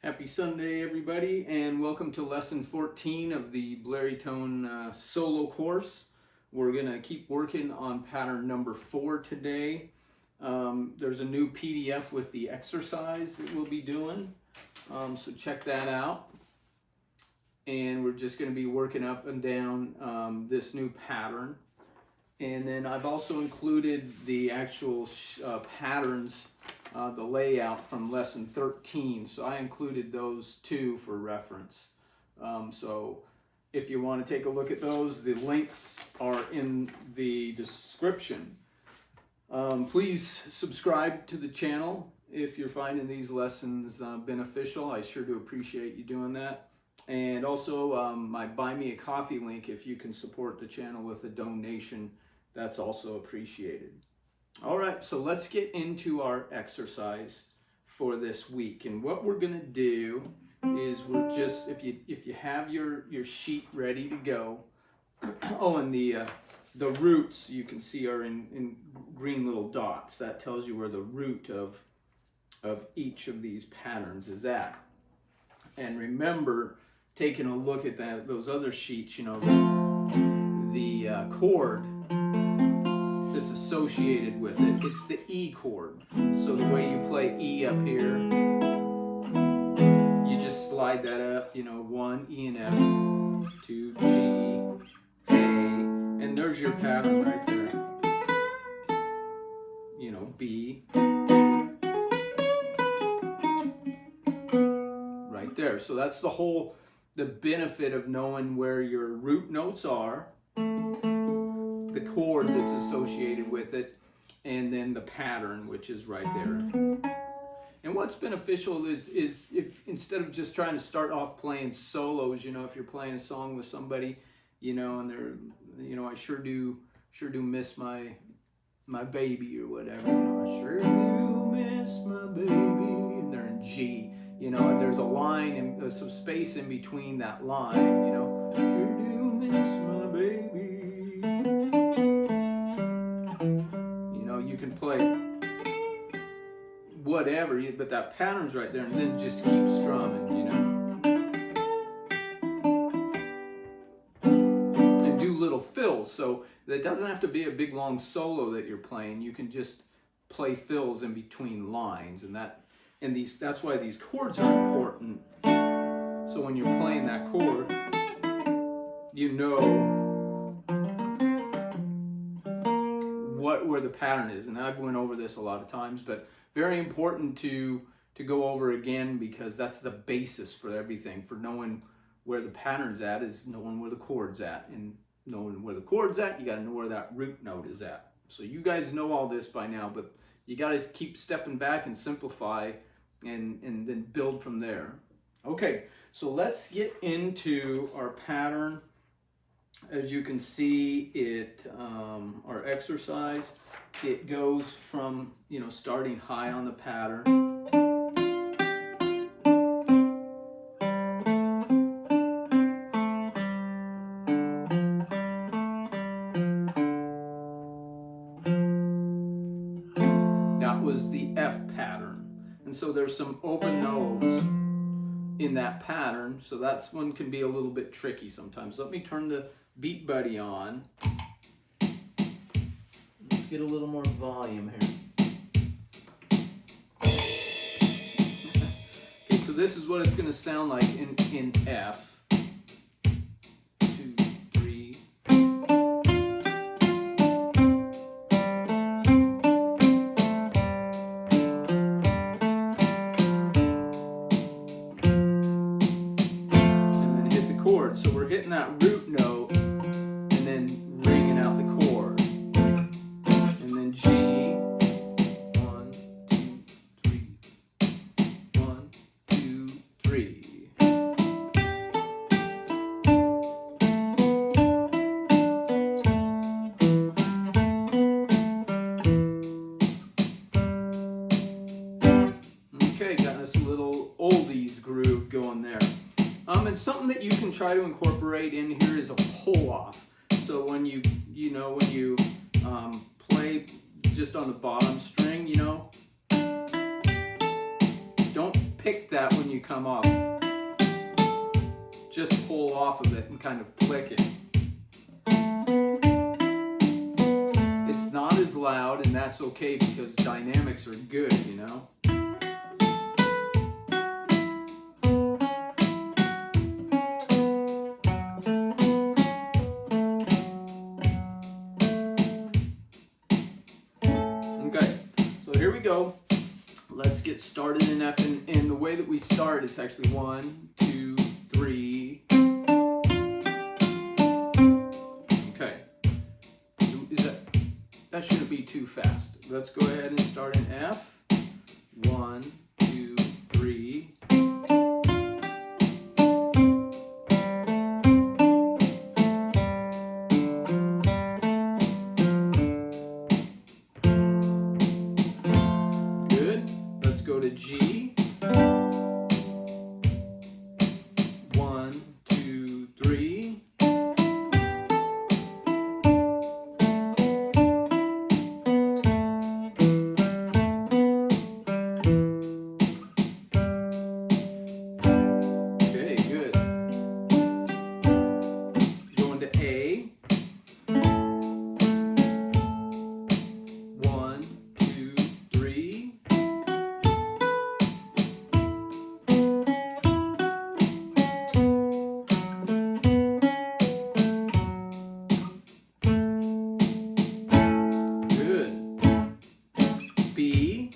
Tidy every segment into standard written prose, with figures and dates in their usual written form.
Happy Sunday, everybody, and welcome to lesson 14 of the Baritone solo course. We're going to keep working on pattern number 4 today. There's a new PDF with the exercise that we'll be doing, so check that out. And we're just going to be working up and down this new pattern. And then I've also included the actual patterns, the layout from lesson 13. So I included those too for reference. So if you want to take a look at those, the links are in the description. Please subscribe to the channel if you're finding these lessons beneficial. I sure do appreciate you doing that. And also my Buy Me a Coffee link, if you can support the channel with a donation, that's also appreciated. All right, so let's get into our exercise for this week. And what we're going to do is we're just, if you have your sheet ready to go, oh, and the roots you can see are in green little dots. That tells you where the root of each of these patterns is at. And remember, taking a look at those other sheets, you know, the chord that's associated with it, it's the E chord. So the way you play E up here, you just slide that up, you know, 1, E and F, 2, G, A, and there's your pattern right there. You know, B, right there. So that's the benefit of knowing where your root notes are, the chord that's associated with it, and then the pattern, which is right there. And what's beneficial is if instead of just trying to start off playing solos, you know, if you're playing a song with somebody, you know, and they're, you know, I sure do miss my baby or whatever, you know, I sure do miss my baby, and they're in G, you know, and there's a line and some space in between that line, you know, sure do miss my baby. You can play whatever, but that pattern's right there, and then just keep strumming, you know. And do little fills, so that doesn't have to be a big long solo that you're playing. You can just play fills in between lines, and that's why these chords are important. So when you're playing that chord, you know where the pattern is. And I've went over this a lot of times, but very important to go over again, because that's the basis for everything. For knowing where the pattern's at is knowing where the chord's at, and knowing where the chord's at, you got to know where that root note is at. So you guys know all this by now, but you got to keep stepping back and simplify, and then build from there. Okay, so let's get into our pattern. As you can see, our exercise, it goes from, you know, starting high on the pattern. That was the F pattern. And so there's some open notes in that pattern, so that's one can be a little bit tricky sometimes. Let me turn the Beat Buddy on. Let's get a little more volume here. Okay, so this is what it's going to sound like in F. 2, 3. And then hit the chord. So we're hitting that root note, and then ringing out the chord, and then G, 1, 2, 3, 1, 2, 3. Okay, got this little oldies groove going there. And something that you can try to incorporate in here is a pull off. So when you play just on the bottom string, you know. Don't pick that when you come up. Just pull off of it and kind of flick it. It's not as loud, and that's okay because dynamics are good, you know. Okay, so here we go. Let's get started in F, and the way that we start is actually 1, 2, 3. Okay, that shouldn't be too fast. Let's go ahead and start in F. 1, 2, 3. Good. Let's go to G. 1, 2, 3. Okay, good. Going to A. 1, 2, 3. Good. B.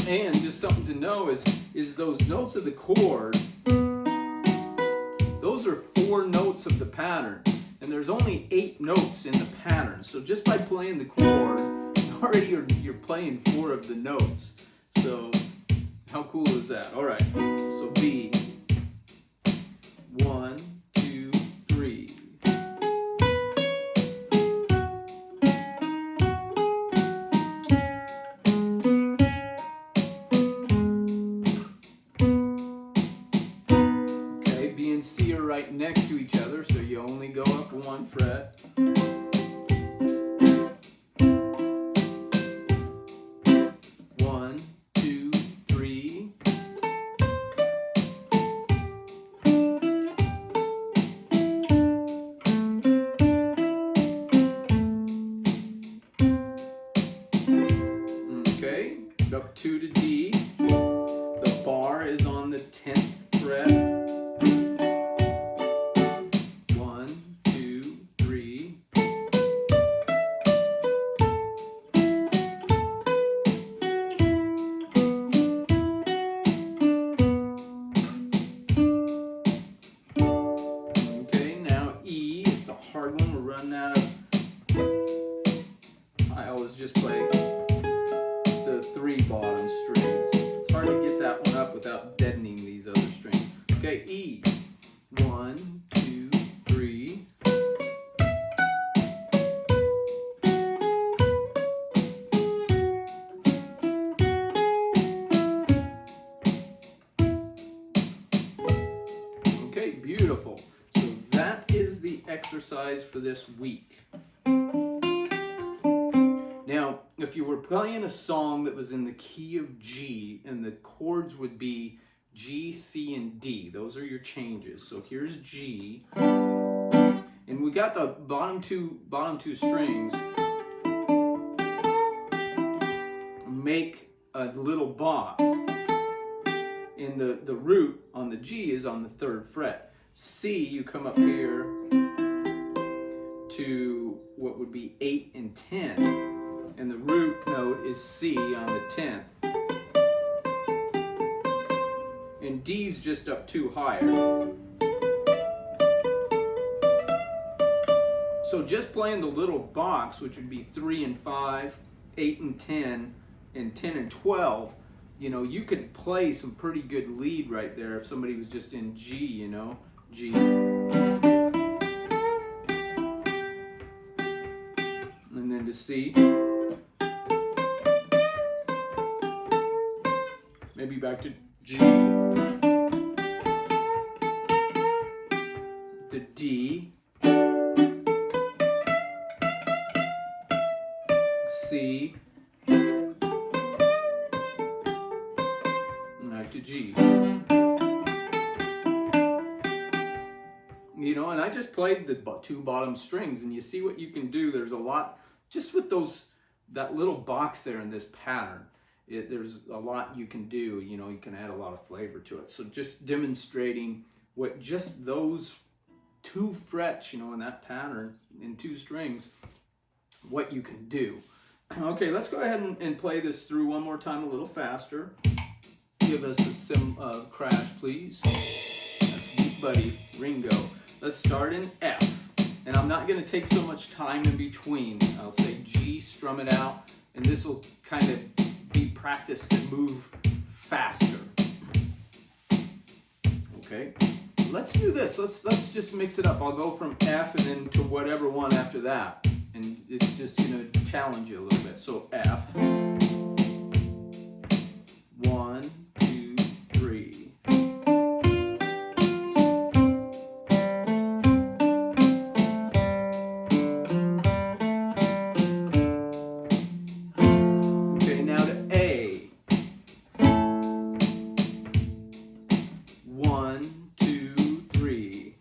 And just something to know is those notes of the chord, those are 4 notes of the pattern, and there's only 8 notes in the pattern. So just by playing the chord, already you're playing 4 of the notes. So how cool is that? All right, so B. 1, 2, 3. Okay, B and C are right next to each other, so you only go up 1 fret. One, two, three. Okay, up 2 to D. The bar is on the 10th fret. 1, 2, 3. Okay, now E is the hard one. We're running out of. I always just play the 3 bottom strings. It's hard to get that one up without deadening these other strings. Okay, E. 1, 2, 3. Okay, beautiful. So that is the exercise for this week. Now, if you were playing a song that was in the key of G, and the chords would be G, C, and D. Those are your changes. So here's G, and we got the bottom two strings. Make a little box, and the root on the G is on the 3rd fret. C, you come up here to what would be 8 and 10. And the root note is C on the 10th. And D's just up 2 higher. So just playing the little box, which would be 3 and 5, 8 and 10, and 10 and 12, you know, you could play some pretty good lead right there if somebody was just in G, you know, G. And then to C. Maybe back to G, to D, C, back to G. You know, and I just played the two bottom strings, and you see what you can do. There's a lot, just with that little box there in this pattern, there's a lot you can do. You know, you can add a lot of flavor to it. So just demonstrating what just those 2 frets, you know, in that pattern, in 2 strings, what you can do. Okay, let's go ahead and play this through one more time a little faster. Give us a crash, please. That's Deep Buddy, Ringo. Let's start in F. And I'm not going to take so much time in between. I'll say G, strum it out, and this will kind of be practice to move faster. Okay, let's do this. Let's just mix it up. I'll go from F and then to whatever one after that. And it's just, you know, challenge you a little bit. So F. 1, 2, 3. Okay, now to A. 1, 2, 3.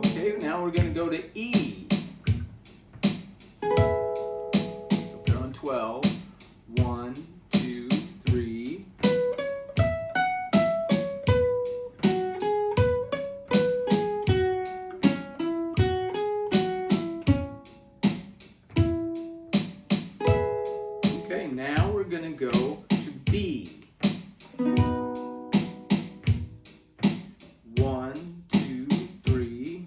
Okay, now we're going to go to E. Up there on 12. 1, 2, 3. Okay, now we're going to go to B. 1, 2, 3.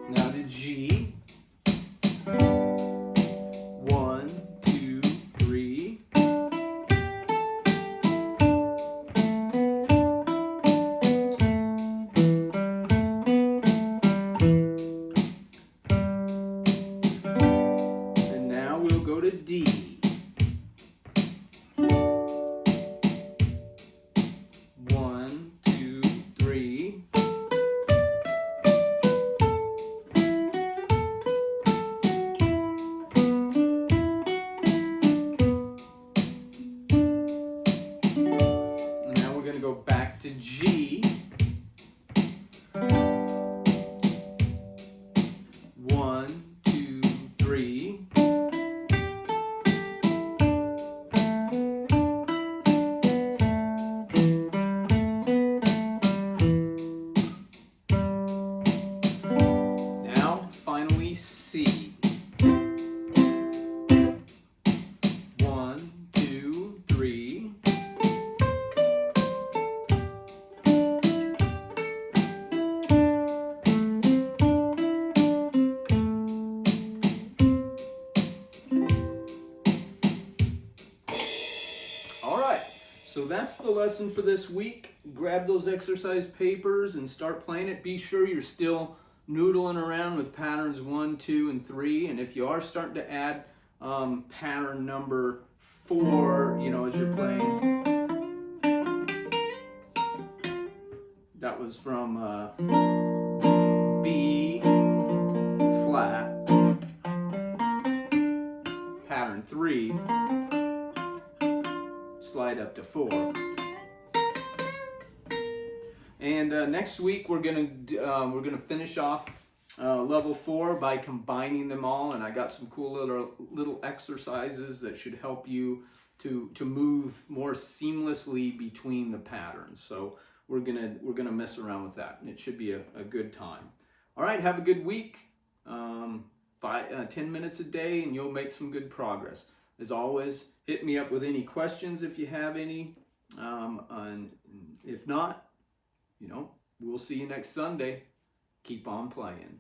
Now to G. 1, 2, 3. And now we'll go to D. 1, 2, 3. And now we're going to go back to G. 1, 2, 3. Now, finally, C. 1, 2, 3. All right, so that's the lesson for this week. Grab those exercise papers and start playing it. Be sure you're still noodling around with patterns 1, 2, and 3. And if you are starting to add pattern number 4, you know, as you're playing, that was from B flat, pattern 3, slide up to 4. And next week we're gonna finish off level 4 by combining them all, and I got some cool little exercises that should help you to move more seamlessly between the patterns. So we're gonna mess around with that, and it should be a good time. All right, have a good week. 10 minutes a day, and you'll make some good progress. As always, hit me up with any questions if you have any, and if not, you know, we'll see you next Sunday. Keep on playing.